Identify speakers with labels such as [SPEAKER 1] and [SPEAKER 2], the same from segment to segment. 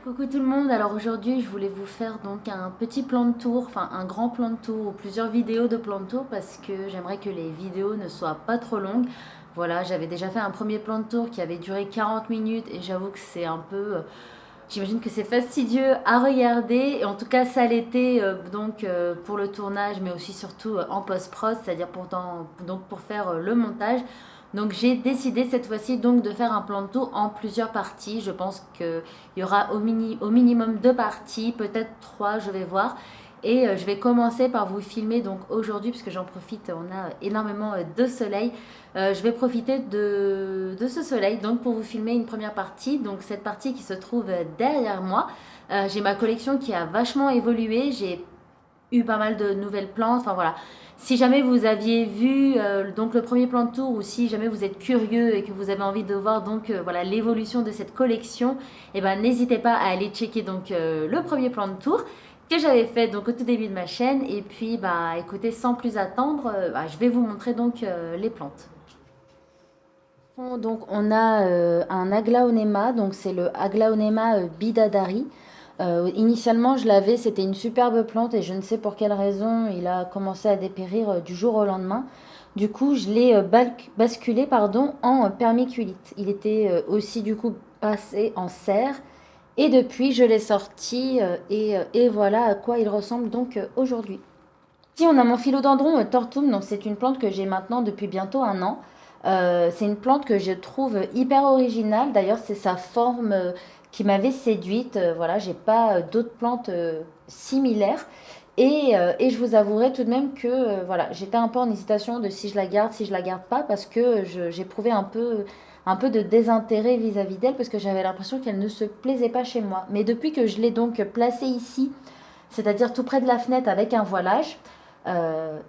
[SPEAKER 1] Coucou tout le monde, alors aujourd'hui je voulais vous faire donc un petit plan de tour, enfin un grand plan de tour ou plusieurs vidéos de plan de tour parce que j'aimerais que les vidéos ne soient pas trop longues. Voilà, j'avais déjà fait un premier plan de tour qui avait duré 40 minutes et j'avoue que c'est un peu, j'imagine que c'est fastidieux à regarder et en tout cas ça l'était pour le tournage mais aussi surtout en post-prod, c'est-à-dire donc pour faire le montage. Donc j'ai décidé cette fois-ci donc de faire un plan de tour en plusieurs parties. Je pense qu'il y aura au minimum deux parties, peut-être trois, je vais voir. Et je vais commencer par vous filmer donc aujourd'hui, puisque j'en profite, on a énormément de soleil. Je vais profiter de ce soleil donc pour vous filmer une première partie. Donc cette partie qui se trouve derrière moi. J'ai ma collection qui a vachement évolué. J'ai eu pas mal de nouvelles plantes. Enfin voilà. Si jamais vous aviez vu donc le premier plan de tour ou si jamais vous êtes curieux et que vous avez envie de voir donc voilà l'évolution de cette collection, eh ben n'hésitez pas à aller checker donc le premier plan de tour que j'avais fait donc au tout début de ma chaîne. Et puis bah écoutez, sans plus attendre, je vais vous montrer donc les plantes. Donc on a un aglaonema, donc c'est le aglaonema bidadari. Initialement je l'avais, c'était une superbe plante et je ne sais pour quelle raison il a commencé à dépérir du jour au lendemain. Du coup je l'ai basculé pardon, en permiculite. Il était aussi du coup passé en serre et depuis je l'ai sorti et voilà à quoi il ressemble donc aujourd'hui. Si on a mon philodendron tortum, donc c'est une plante que j'ai maintenant depuis bientôt un an. C'est une plante que je trouve hyper originale. D'ailleurs, c'est sa forme qui m'avait séduite. Voilà, j'ai pas d'autres plantes similaires. Et je vous avouerai tout de même que voilà, j'étais un peu en hésitation de si je la garde, si je la garde pas, parce que j'éprouvais un peu de désintérêt vis-à-vis d'elle, parce que j'avais l'impression qu'elle ne se plaisait pas chez moi. Mais depuis que je l'ai donc placée ici, c'est-à-dire tout près de la fenêtre avec un voilage,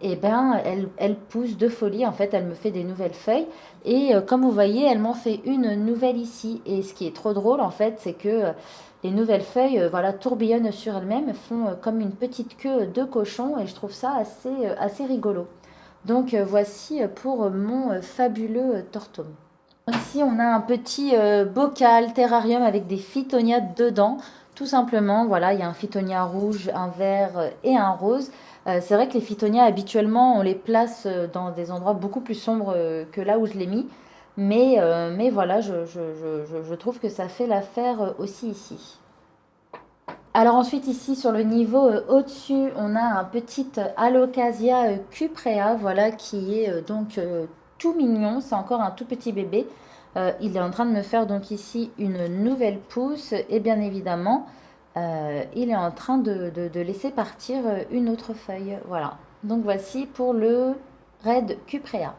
[SPEAKER 1] et ben elle pousse de folie. En fait, elle me fait des nouvelles feuilles. Et comme vous voyez, elle m'en fait une nouvelle ici. Et ce qui est trop drôle, en fait, c'est que les nouvelles feuilles voilà, tourbillonnent sur elles-mêmes, font comme une petite queue de cochon. Et je trouve ça assez rigolo. Donc voici pour mon fabuleux tortum. Ici, on a un petit bocal terrarium avec des phytonias dedans. Tout simplement, voilà, il y a un phytonia rouge, un vert et un rose. C'est vrai que les phytonias, habituellement, on les place dans des endroits beaucoup plus sombres que là où je l'ai mis. Mais voilà, je trouve que ça fait l'affaire aussi ici. Alors ensuite, ici, sur le niveau au-dessus, on a un petit Alocasia cuprea, voilà, qui est tout mignon. C'est encore un tout petit bébé. Il est en train de me faire donc ici une nouvelle pousse. Et bien évidemment, il est en train de laisser partir une autre feuille. Voilà. Donc voici pour le Red cuprea.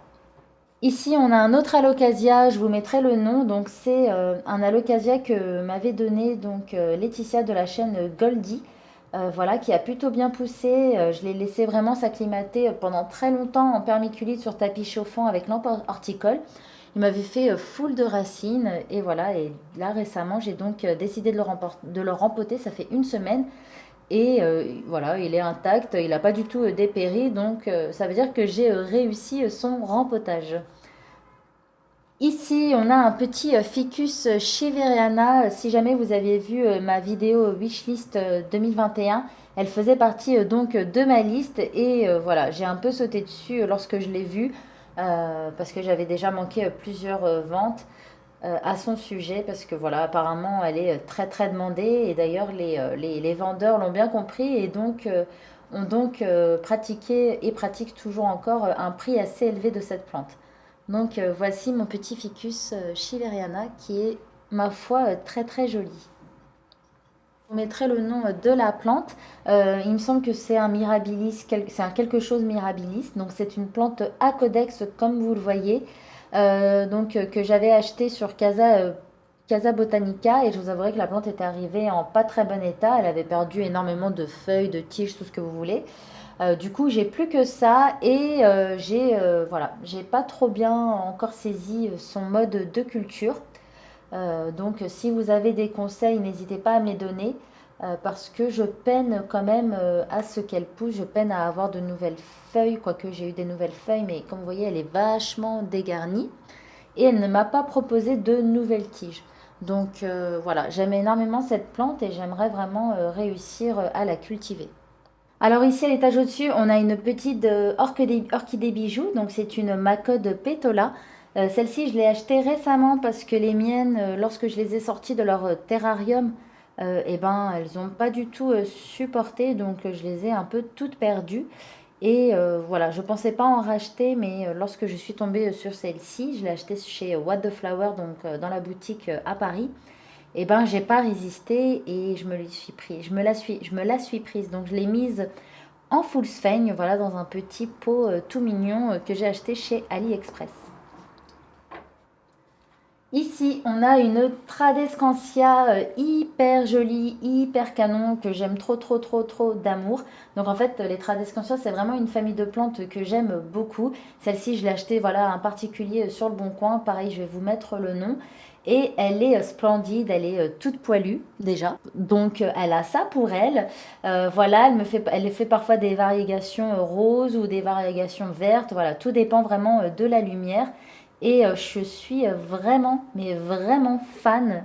[SPEAKER 1] Ici, on a un autre alocasia, je vous mettrai le nom. Donc, c'est un alocasia que m'avait donné donc Laetitia de la chaîne Goldie, voilà, qui a plutôt bien poussé. Je l'ai laissé vraiment s'acclimater pendant très longtemps en permiculite sur tapis chauffant avec lampe horticole. Il m'avait fait full de racines et voilà. Et là, récemment, j'ai donc décidé de le rempoter. Ça fait une semaine. Et voilà, il est intact, il n'a pas du tout dépéri, donc ça veut dire que j'ai réussi son rempotage. Ici, on a un petit ficus cheveriana. Si jamais vous aviez vu ma vidéo wishlist 2021, elle faisait partie donc de ma liste et voilà, j'ai un peu sauté dessus lorsque je l'ai vue parce que j'avais déjà manqué plusieurs ventes à son sujet parce que voilà, apparemment, elle est très très demandée et d'ailleurs les vendeurs l'ont bien compris et donc ont donc pratiqué et pratiquent toujours encore un prix assez élevé de cette plante. Donc voici mon petit ficus chileriana qui est, ma foi, très très joli. Je vous mettrai le nom de la plante. Il me semble que c'est un mirabilis, c'est un quelque chose mirabilis. Donc c'est une plante acodex comme vous le voyez. Que j'avais acheté sur Casa Botanica et je vous avouerai que la plante était arrivée en pas très bon état. Elle avait perdu énormément de feuilles, de tiges, tout ce que vous voulez. Du coup, j'ai plus que ça et voilà, j'ai pas trop bien encore saisi son mode de culture. Donc, si vous avez des conseils, n'hésitez pas à me les donner parce que je peine quand même à ce qu'elle pousse. Je peine à avoir de nouvelles feuilles, quoique j'ai eu des nouvelles feuilles, mais comme vous voyez, elle est vachement dégarnie et elle ne m'a pas proposé de nouvelles tiges. Donc voilà, j'aime énormément cette plante et j'aimerais vraiment réussir à la cultiver. Alors ici à l'étage au-dessus, on a une petite orchidée bijou, donc c'est une Macode Pétola. Celle-ci, je l'ai achetée récemment parce que les miennes, lorsque je les ai sorties de leur terrarium, eh ben, elles n'ont pas du tout supporté, donc je les ai un peu toutes perdues. Et voilà, je ne pensais pas en racheter, mais lorsque je suis tombée sur celle-ci, je l'ai achetée chez What the Flower, donc dans la boutique à Paris. Et ben, j'ai pas résisté et je me suis pris, je me la suis prise. Donc je l'ai mise en full sphaigne, voilà, dans un petit pot tout mignon que j'ai acheté chez AliExpress. Ici, on a une Tradescantia hyper jolie, hyper canon, que j'aime trop, trop, trop, trop d'amour. Donc en fait, les Tradescantia, c'est vraiment une famille de plantes que j'aime beaucoup. Celle-ci, je l'ai achetée, voilà, un particulier sur le Bon Coin. Pareil, je vais vous mettre le nom. Et elle est splendide, elle est toute poilue déjà. Donc elle a ça pour elle. Voilà, elle fait parfois des variégations roses ou des variégations vertes. Voilà, tout dépend vraiment de la lumière. Et je suis vraiment, mais vraiment fan,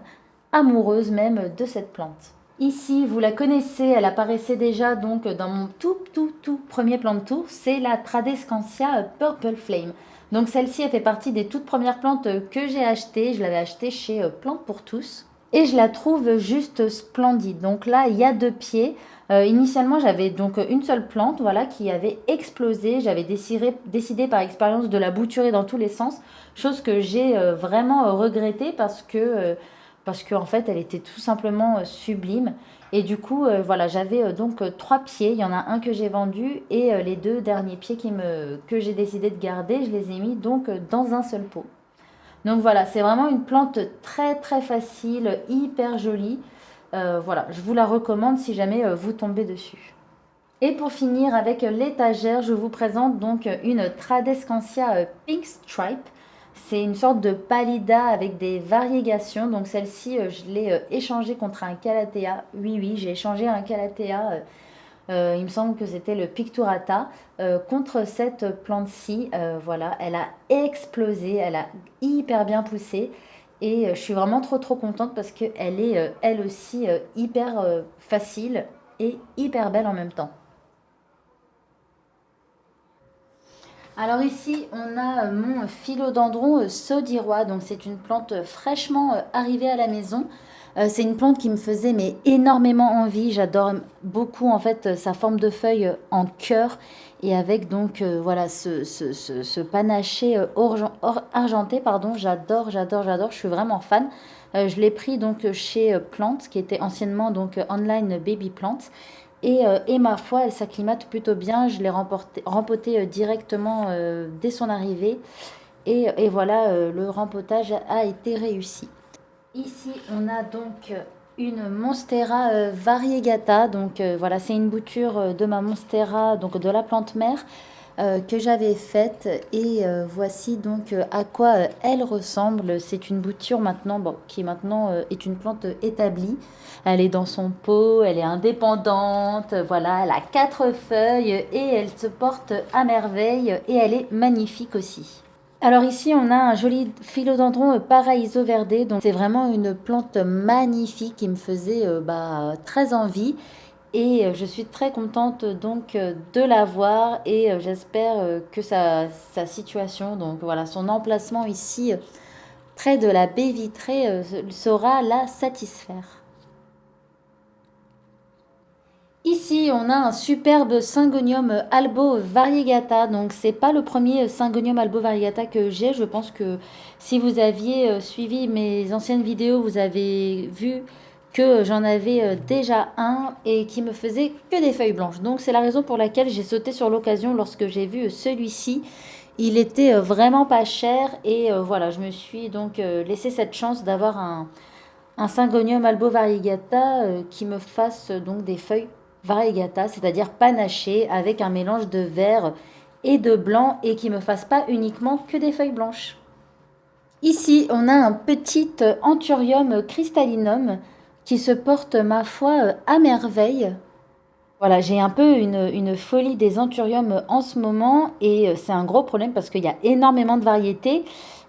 [SPEAKER 1] amoureuse même de cette plante. Ici, vous la connaissez, elle apparaissait déjà donc dans mon tout premier plan de tour, c'est la Tradescantia Purple Flame. Donc celle-ci, elle fait partie des toutes premières plantes que j'ai achetées. Je l'avais achetée chez Plantes pour tous. Et je la trouve juste splendide. Donc là, il y a deux pieds. Initialement, j'avais donc une seule plante, voilà, qui avait explosé. J'avais décidé par expérience de la bouturer dans tous les sens, chose que j'ai vraiment regretté parce que en fait, elle était tout simplement sublime. Et du coup, voilà, j'avais donc trois pieds. Il y en a un que j'ai vendu et les deux derniers pieds que j'ai décidé de garder, je les ai mis donc dans un seul pot. Donc voilà, c'est vraiment une plante très très facile, hyper jolie. Voilà, je vous la recommande si jamais vous tombez dessus. Et pour finir avec l'étagère, je vous présente donc une Tradescantia Pink Stripe. C'est une sorte de pallida avec des variégations. Donc celle-ci, je l'ai échangée contre un calathea. Oui, oui, j'ai échangé un calathea. Il me semble que c'était le Picturata contre cette plante-ci. Voilà, elle a explosé, elle a hyper bien poussé. Et je suis vraiment trop trop contente parce qu'elle est elle aussi hyper facile et hyper belle en même temps. Alors ici, on a mon philodendron saudirois. Donc c'est une plante fraîchement arrivée à la maison. C'est une plante qui me faisait mais énormément envie. J'adore beaucoup en fait sa forme de feuille en cœur et avec donc voilà ce panaché argenté, pardon. J'adore, j'adore, j'adore. Je suis vraiment fan. Je l'ai pris donc chez Plants, qui était anciennement donc Online Baby Plants. Et ma foi, elle s'acclimate plutôt bien. Je l'ai rempotée directement dès son arrivée. Et voilà, le rempotage a été réussi. Ici, on a donc une Monstera variegata. Donc voilà, c'est une bouture de ma Monstera, donc de la plante mère, que j'avais faite. Et voici donc à quoi elle ressemble. C'est une bouture maintenant, bon, qui maintenant est une plante établie. Elle est dans son pot, elle est indépendante. Voilà, elle a quatre feuilles et elle se porte à merveille. Et elle est magnifique aussi. Alors ici, on a un joli philodendron Paraíso Verde. Donc c'est vraiment une plante magnifique qui me faisait très envie. Et je suis très contente donc de la voir et j'espère que sa situation, donc voilà, son emplacement ici près de la baie vitrée saura la satisfaire. Ici, on a un superbe Syngonium albo variegata. Donc, c'est pas le premier Syngonium albo variegata que j'ai. Je pense que si vous aviez suivi mes anciennes vidéos, vous avez vu que j'en avais déjà un et qui me faisait que des feuilles blanches. Donc, c'est la raison pour laquelle j'ai sauté sur l'occasion lorsque j'ai vu celui-ci. Il était vraiment pas cher et voilà, je me suis donc laissé cette chance d'avoir un Syngonium albo variegata qui me fasse donc des feuilles variegata, c'est-à-dire panachées avec un mélange de vert et de blanc et qui me fasse pas uniquement que des feuilles blanches. Ici, on a un petit Anthurium crystallinum qui se porte, ma foi, à merveille. Voilà, j'ai un peu une folie des anthuriums en ce moment et c'est un gros problème parce qu'il y a énormément de variétés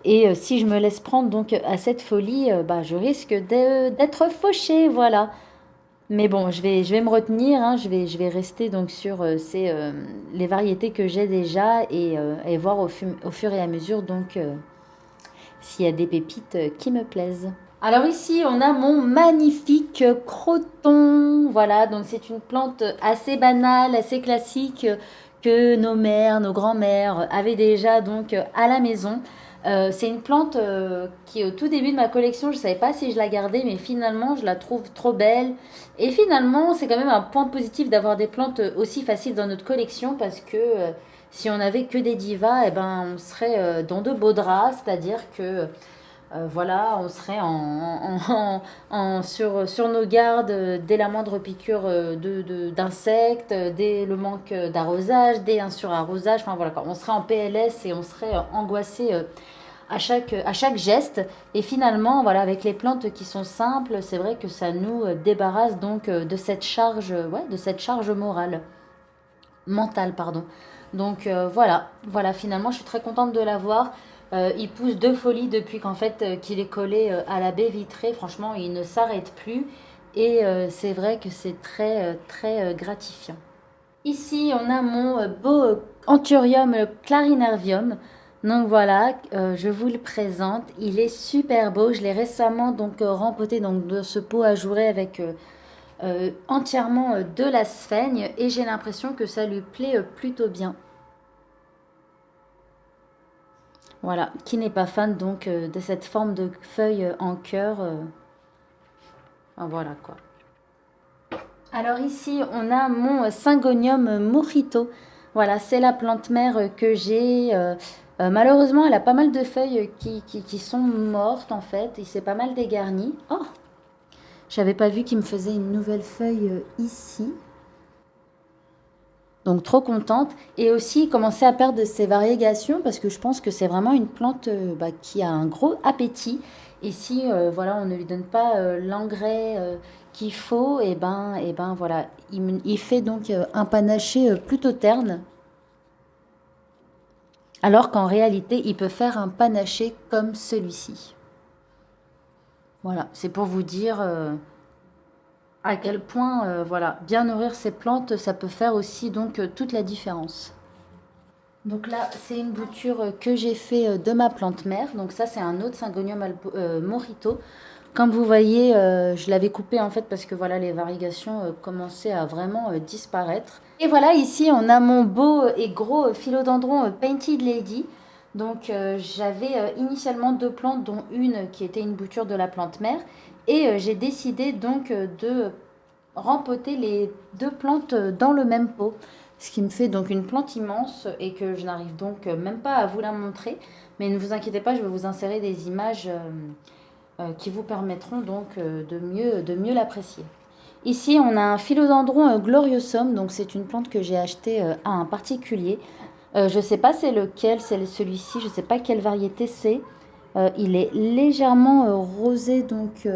[SPEAKER 1] et si je me laisse prendre donc à cette folie, bah, je risque d'être fauchée, voilà. Mais bon, je vais me retenir, hein, je vais rester donc sur les variétés que j'ai déjà et voir au fur et à mesure donc s'il y a des pépites qui me plaisent. Alors ici, on a mon magnifique croton. Voilà, donc c'est une plante assez banale, assez classique que nos mères, nos grands-mères avaient déjà donc à la maison. C'est une plante qui au tout début de ma collection, je ne savais pas si je la gardais, mais finalement je la trouve trop belle. Et finalement, c'est quand même un point positif d'avoir des plantes aussi faciles dans notre collection parce que si on avait que des divas, eh ben, on serait dans de beaux draps, c'est-à-dire que voilà, on serait sur nos gardes dès la moindre piqûre d'insectes, dès le manque d'arrosage, dès un surarrosage. Enfin voilà, on serait en PLS et on serait angoissé à chaque geste. Et finalement, voilà, avec les plantes qui sont simples, c'est vrai que ça nous débarrasse donc de cette charge, ouais, de cette charge mentale, pardon. Donc voilà, finalement, je suis très contente de l'avoir. Il pousse de folie depuis qu'en fait qu'il est collé à la baie vitrée. Franchement, il ne s'arrête plus et c'est vrai que c'est très gratifiant. Ici, on a mon beau Anthurium clarinervium. Donc voilà, je vous le présente. Il est super beau. Je l'ai récemment donc rempoté donc de ce pot ajouré avec entièrement de la sphaigne et j'ai l'impression que ça lui plaît plutôt bien. Voilà, qui n'est pas fan donc de cette forme de feuille en cœur. Enfin, voilà quoi. Alors ici, on a mon Syngonium mojito. Voilà, c'est la plante mère que j'ai. Malheureusement, elle a pas mal de feuilles qui sont mortes en fait. Il s'est pas mal dégarni. Oh, j'avais pas vu qu'il me faisait une nouvelle feuille ici. Donc trop contente. Et aussi commencer à perdre ses variégations parce que je pense que c'est vraiment une plante bah, qui a un gros appétit. Et si voilà, on ne lui donne pas l'engrais qu'il faut, et ben voilà, il fait donc un panaché plutôt terne. Alors qu'en réalité, il peut faire un panaché comme celui-ci. Voilà, c'est pour vous dire à quel point voilà, bien nourrir ses plantes, ça peut faire aussi donc toute la différence. Donc là, c'est une bouture que j'ai fait de ma plante mère. Donc ça, c'est un autre Syngonium mojito. Comme vous voyez, je l'avais coupé en fait parce que voilà, les varigations commençaient à vraiment disparaître. Et voilà, ici, on a mon beau et gros philodendron Painted Lady. Donc j'avais initialement deux plantes, dont une qui était une bouture de la plante mère. Et j'ai décidé donc de rempoter les deux plantes dans le même pot. Ce qui me fait donc une plante immense et que je n'arrive donc même pas à vous la montrer. Mais ne vous inquiétez pas, je vais vous insérer des images qui vous permettront donc de mieux l'apprécier. Ici, on a un philodendron gloriosum, donc c'est une plante que j'ai achetée à un particulier. Je ne sais pas c'est lequel, c'est celui-ci, je ne sais pas quelle variété c'est. Il est légèrement rosé donc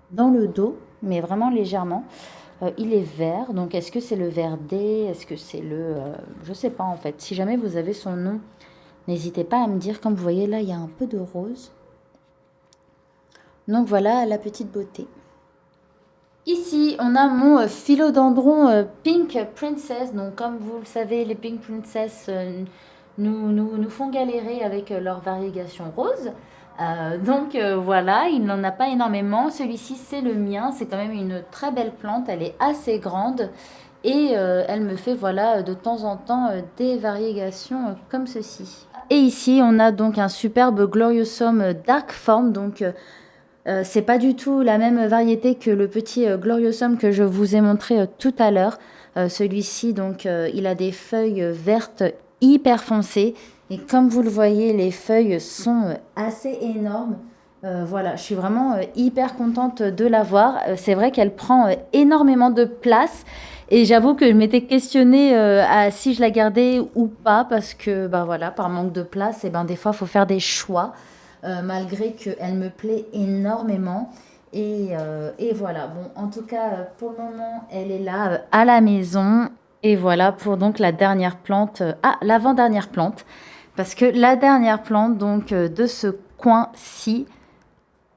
[SPEAKER 1] dans le dos, mais vraiment légèrement. Il est vert, donc est-ce que c'est le vert D? Est-ce que c'est le... je sais pas en fait. Si jamais vous avez son nom, n'hésitez pas à me dire. Comme vous voyez là, il y a un peu de rose. Donc voilà la petite beauté. Ici, on a mon philodendron Pink Princess. Donc comme vous le savez, les Pink Princess nous font galérer avec leur variégation rose. Voilà, il n'en a pas énormément. Celui-ci, c'est le mien. C'est quand même une très belle plante. Elle est assez grande et elle me fait voilà de temps en temps des variégations comme ceci. Et ici, on a donc un superbe Gloriosum Dark Form. Donc c'est pas du tout la même variété que le petit Gloriosum que je vous ai montré tout à l'heure. Celui-ci, donc, il a des feuilles vertes hyper foncées. Et comme vous le voyez, les feuilles sont assez énormes. Voilà, je suis vraiment hyper contente de l'avoir. C'est vrai qu'elle prend énormément de place. Et j'avoue que je m'étais questionnée à si je la gardais ou pas. Parce que, bah voilà, par manque de place, et ben, des fois, il faut faire des choix. Malgré qu'elle me plaît énormément. Et voilà, bon, en tout cas, pour le moment, elle est là à la maison. Et voilà pour donc la dernière plante, l'avant-dernière plante. Parce que la dernière plante donc de ce coin-ci,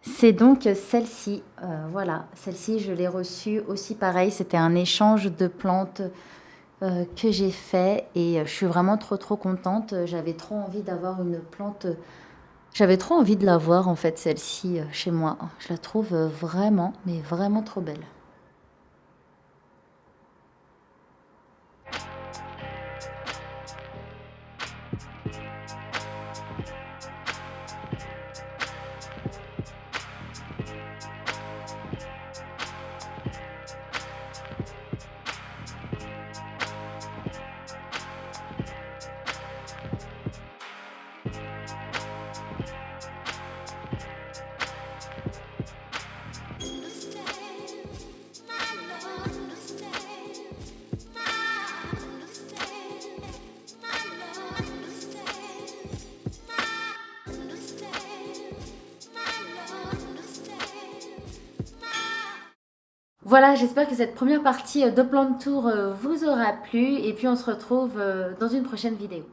[SPEAKER 1] c'est donc celle-ci. Voilà, celle-ci, je l'ai reçue aussi pareil. C'était un échange de plantes que j'ai fait et je suis vraiment trop contente. J'avais trop envie d'avoir une plante. J'avais trop envie de la voir en fait, celle-ci, chez moi. Je la trouve vraiment, mais vraiment trop belle. Voilà, j'espère que cette première partie de Plan de Tour vous aura plu et puis on se retrouve dans une prochaine vidéo.